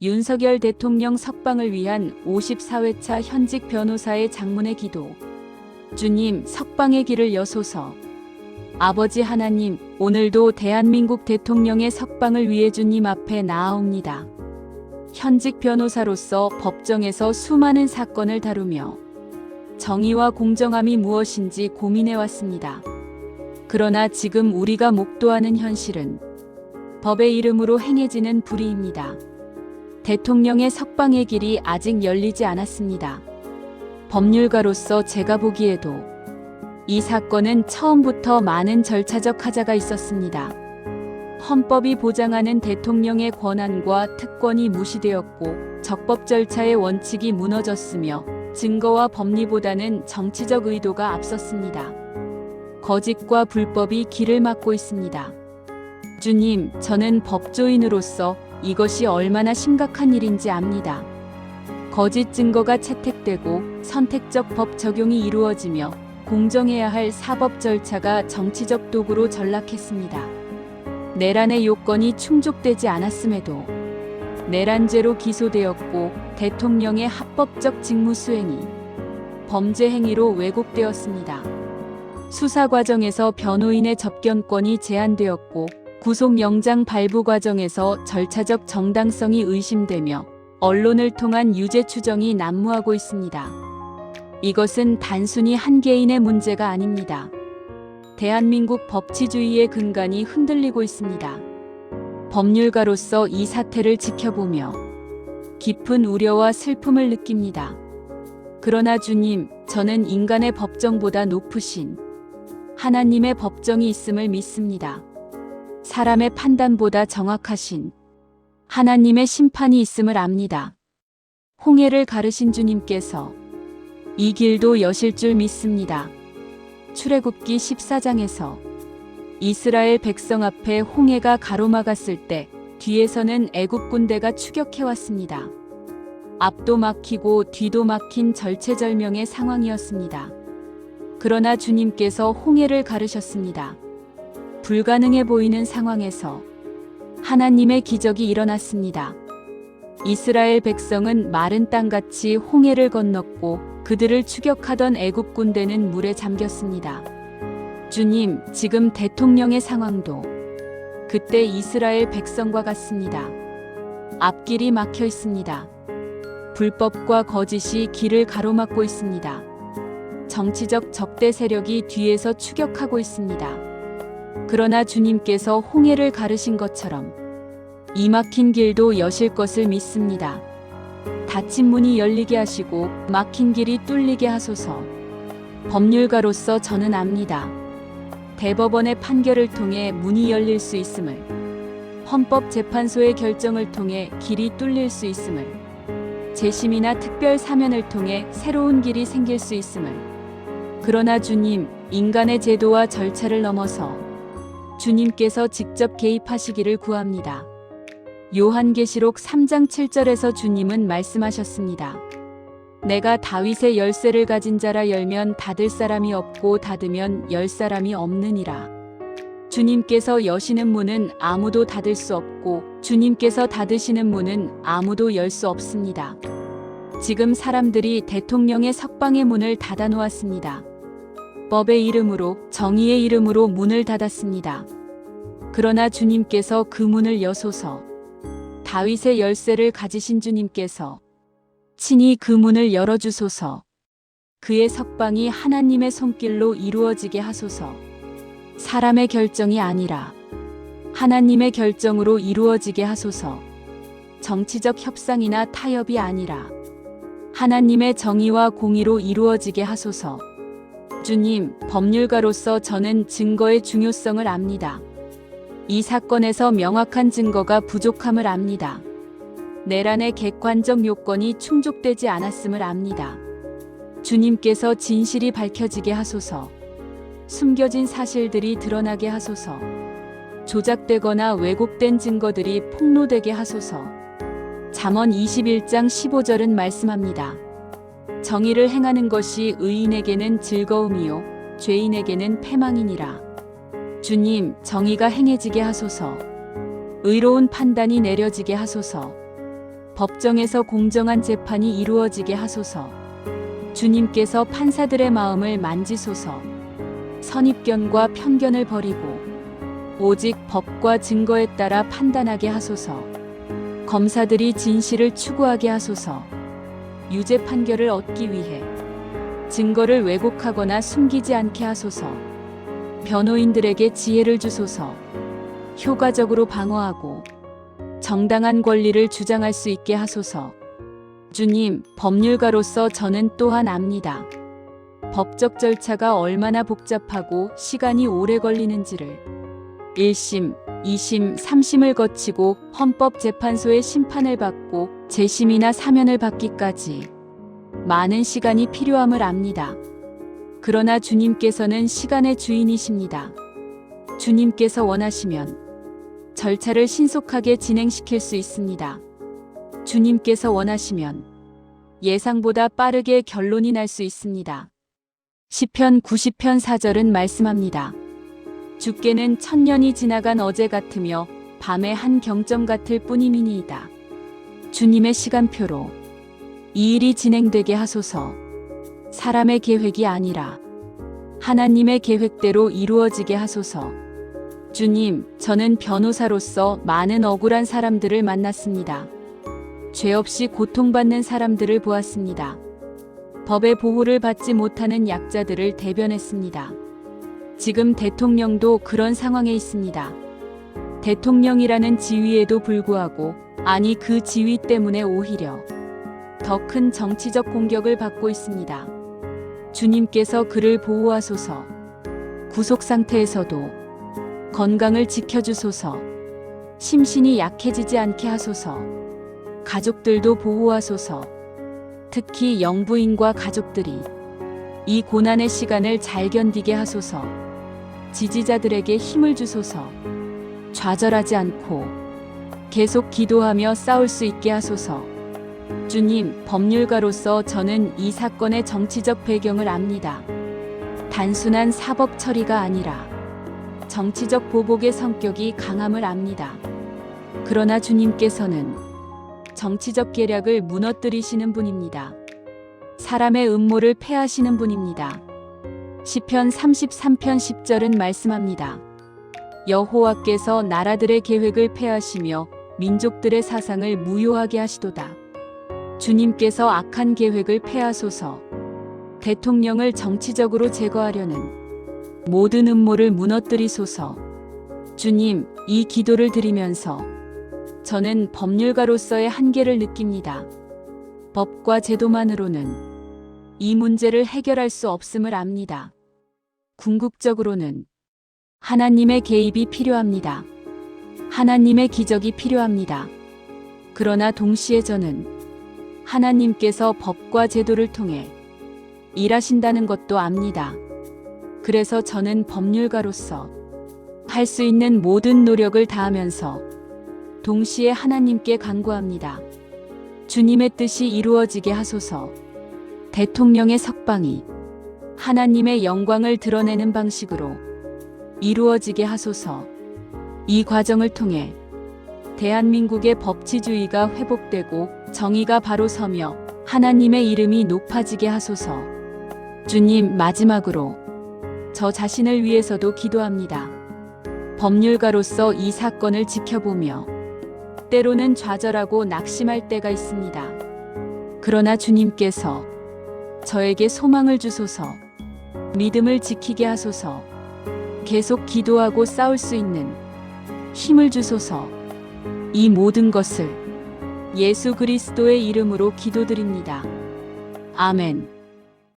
윤석열 대통령 석방을 위한 54회차 현직 변호사의 장문의 기도. 주님, 석방의 길을 여소서. 아버지 하나님, 오늘도 대한민국 대통령의 석방을 위해 주님 앞에 나아옵니다. 현직 변호사로서 법정에서 수많은 사건을 다루며 정의와 공정함이 무엇인지 고민해왔습니다. 그러나 지금 우리가 목도하는 현실은 법의 이름으로 행해지는 불의입니다. 대통령의 석방의 길이 아직 열리지 않았습니다. 법률가로서 제가 보기에도 이 사건은 처음부터 많은 절차적 하자가 있었습니다. 헌법이 보장하는 대통령의 권한과 특권이 무시되었고 적법 절차의 원칙이 무너졌으며 증거와 법리보다는 정치적 의도가 앞섰습니다. 거짓과 불법이 길을 막고 있습니다. 주님, 저는 법조인으로서 이것이 얼마나 심각한 일인지 압니다. 거짓 증거가 채택되고 선택적 법 적용이 이루어지며 공정해야 할 사법 절차가 정치적 도구로 전락했습니다. 내란의 요건이 충족되지 않았음에도 내란죄로 기소되었고 대통령의 합법적 직무 수행이 범죄 행위로 왜곡되었습니다. 수사 과정에서 변호인의 접견권이 제한되었고 구속영장 발부 과정에서 절차적 정당성이 의심되며 언론을 통한 유죄 추정이 난무하고 있습니다. 이것은 단순히 한 개인의 문제가 아닙니다. 대한민국 법치주의의 근간이 흔들리고 있습니다. 법률가로서 이 사태를 지켜보며 깊은 우려와 슬픔을 느낍니다. 그러나 주님, 저는 인간의 법정보다 높으신 하나님의 법정이 있음을 믿습니다. 사람의 판단보다 정확하신 하나님의 심판이 있음을 압니다. 홍해를 가르신 주님께서 이 길도 여실 줄 믿습니다. 출애굽기 14장에서 이스라엘 백성 앞에 홍해가 가로막았을 때 뒤에서는 애굽 군대가 추격해왔습니다. 앞도 막히고 뒤도 막힌 절체절명의 상황이었습니다. 그러나 주님께서 홍해를 가르셨습니다. 불가능해 보이는 상황에서 하나님의 기적이 일어났습니다. 이스라엘 백성은 마른 땅같이 홍해를 건넜고 그들을 추격하던 애굽 군대는 물에 잠겼습니다. 주님, 지금 대통령의 상황도 그때 이스라엘 백성과 같습니다. 앞길이 막혀 있습니다. 불법과 거짓이 길을 가로막고 있습니다. 정치적 적대 세력이 뒤에서 추격하고 있습니다. 그러나 주님께서 홍해를 가르신 것처럼 이 막힌 길도 여실 것을 믿습니다. 닫힌 문이 열리게 하시고 막힌 길이 뚫리게 하소서. 법률가로서 저는 압니다. 대법원의 판결을 통해 문이 열릴 수 있음을, 헌법재판소의 결정을 통해 길이 뚫릴 수 있음을, 재심이나 특별 사면을 통해 새로운 길이 생길 수 있음을. 그러나 주님, 인간의 제도와 절차를 넘어서 주님께서 직접 개입하시기를 구합니다. 요한계시록 3장 7절에서 주님은 말씀하셨습니다. 내가 다윗의 열쇠를 가진 자라 열면 닫을 사람이 없고 닫으면 열 사람이 없느니라. 주님께서 여시는 문은 아무도 닫을 수 없고 주님께서 닫으시는 문은 아무도 열 수 없습니다. 지금 사람들이 대통령의 석방의 문을 닫아 놓았습니다. 법의 이름으로, 정의의 이름으로 문을 닫았습니다. 그러나 주님께서 그 문을 여소서. 다윗의 열쇠를 가지신 주님께서 친히 그 문을 열어주소서. 그의 석방이 하나님의 손길로 이루어지게 하소서. 사람의 결정이 아니라 하나님의 결정으로 이루어지게 하소서. 정치적 협상이나 타협이 아니라 하나님의 정의와 공의로 이루어지게 하소서. 주님, 법률가로서 저는 증거의 중요성을 압니다. 이 사건에서 명확한 증거가 부족함을 압니다. 내란의 객관적 요건이 충족되지 않았음을 압니다. 주님께서 진실이 밝혀지게 하소서. 숨겨진 사실들이 드러나게 하소서. 조작되거나 왜곡된 증거들이 폭로되게 하소서. 잠언 21장 15절은 말씀합니다. 정의를 행하는 것이 의인에게는 즐거움이요 죄인에게는 패망이니라. 주님, 정의가 행해지게 하소서. 의로운 판단이 내려지게 하소서. 법정에서 공정한 재판이 이루어지게 하소서. 주님께서 판사들의 마음을 만지소서. 선입견과 편견을 버리고 오직 법과 증거에 따라 판단하게 하소서. 검사들이 진실을 추구하게 하소서. 유죄 판결을 얻기 위해 증거를 왜곡하거나 숨기지 않게 하소서. 변호인들에게 지혜를 주소서. 효과적으로 방어하고 정당한 권리를 주장할 수 있게 하소서. 주님, 법률가로서 저는 또한 압니다. 법적 절차가 얼마나 복잡하고 시간이 오래 걸리는지를 1심, 2심, 3심을 거치고 헌법재판소의 심판을 받고 재심이나 사면을 받기까지 많은 시간이 필요함을 압니다. 그러나 주님께서는 시간의 주인이십니다. 주님께서 원하시면 절차를 신속하게 진행시킬 수 있습니다. 주님께서 원하시면 예상보다 빠르게 결론이 날 수 있습니다. 시편 90편 4절은 말씀합니다. 주께는 천년이 지나간 어제 같으며 밤의 한 경점 같을 뿐이니이다. 주님의 시간표로 이 일이 진행되게 하소서. 사람의 계획이 아니라 하나님의 계획대로 이루어지게 하소서. 주님, 저는 변호사로서 많은 억울한 사람들을 만났습니다. 죄 없이 고통받는 사람들을 보았습니다. 법의 보호를 받지 못하는 약자들을 대변했습니다. 지금 대통령도 그런 상황에 있습니다. 대통령이라는 지위에도 불구하고, 아니 그 지위 때문에 오히려 더 큰 정치적 공격을 받고 있습니다. 주님께서 그를 보호하소서. 구속 상태에서도 건강을 지켜주소서. 심신이 약해지지 않게 하소서. 가족들도 보호하소서. 특히 영부인과 가족들이 이 고난의 시간을 잘 견디게 하소서. 지지자들에게 힘을 주소서. 좌절하지 않고 계속 기도하며 싸울 수 있게 하소서. 주님, 법률가로서 저는 이 사건의 정치적 배경을 압니다. 단순한 사법 처리가 아니라 정치적 보복의 성격이 강함을 압니다. 그러나 주님께서는 정치적 계략을 무너뜨리시는 분입니다. 사람의 음모를 패하시는 분입니다. 시편 33편 10절은 말씀합니다. 여호와께서 나라들의 계획을 패하시며 민족들의 사상을 무효하게 하시도다. 주님께서 악한 계획을 패하소서. 대통령을 정치적으로 제거하려는 모든 음모를 무너뜨리소서. 주님, 이 기도를 드리면서 저는 법률가로서의 한계를 느낍니다. 법과 제도만으로는 이 문제를 해결할 수 없음을 압니다. 궁극적으로는 하나님의 개입이 필요합니다. 하나님의 기적이 필요합니다. 그러나 동시에 저는 하나님께서 법과 제도를 통해 일하신다는 것도 압니다. 그래서 저는 법률가로서 할 수 있는 모든 노력을 다하면서 동시에 하나님께 간구합니다. 주님의 뜻이 이루어지게 하소서. 대통령의 석방이 하나님의 영광을 드러내는 방식으로 이루어지게 하소서. 이 과정을 통해 대한민국의 법치주의가 회복되고 정의가 바로 서며 하나님의 이름이 높아지게 하소서. 주님, 마지막으로 저 자신을 위해서도 기도합니다. 법률가로서 이 사건을 지켜보며 때로는 좌절하고 낙심할 때가 있습니다. 그러나 주님께서 저에게 소망을 주소서. 믿음을 지키게 하소서. 계속 기도하고 싸울 수 있는 힘을 주소서. 이 모든 것을 예수 그리스도의 이름으로 기도드립니다. 아멘.